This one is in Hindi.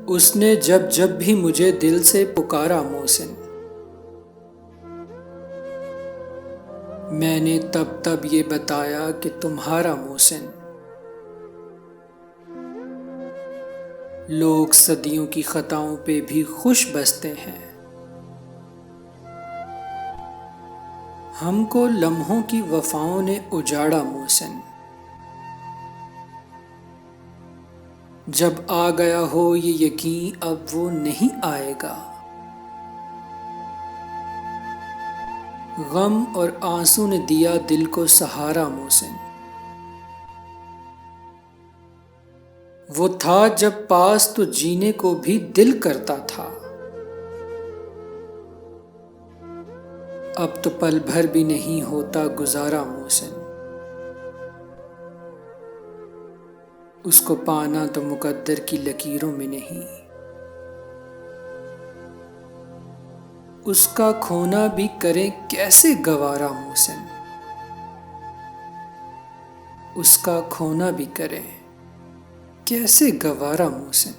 उसने जब जब भी मुझे दिल से पुकारा मोहसिन, मैंने तब तब ये बताया कि तुम्हारा मोहसिन। लोग सदियों की खताओं पे भी खुश बसते हैं, हमको लम्हों की वफाओं ने उजाड़ा मोहसिन। जब आ गया हो ये यकीन अब वो नहीं आएगा, गम और आंसू ने दिया दिल को सहारा मोहसिन। वो था जब पास तो जीने को भी दिल करता था, अब तो पल भर भी नहीं होता गुजारा मोहसिन। उसको पाना तो मुकद्दर की लकीरों में नहीं, उसका खोना भी करें कैसे गवारा मोहसिन। उसका खोना भी करें कैसे गवारा मोहसिन।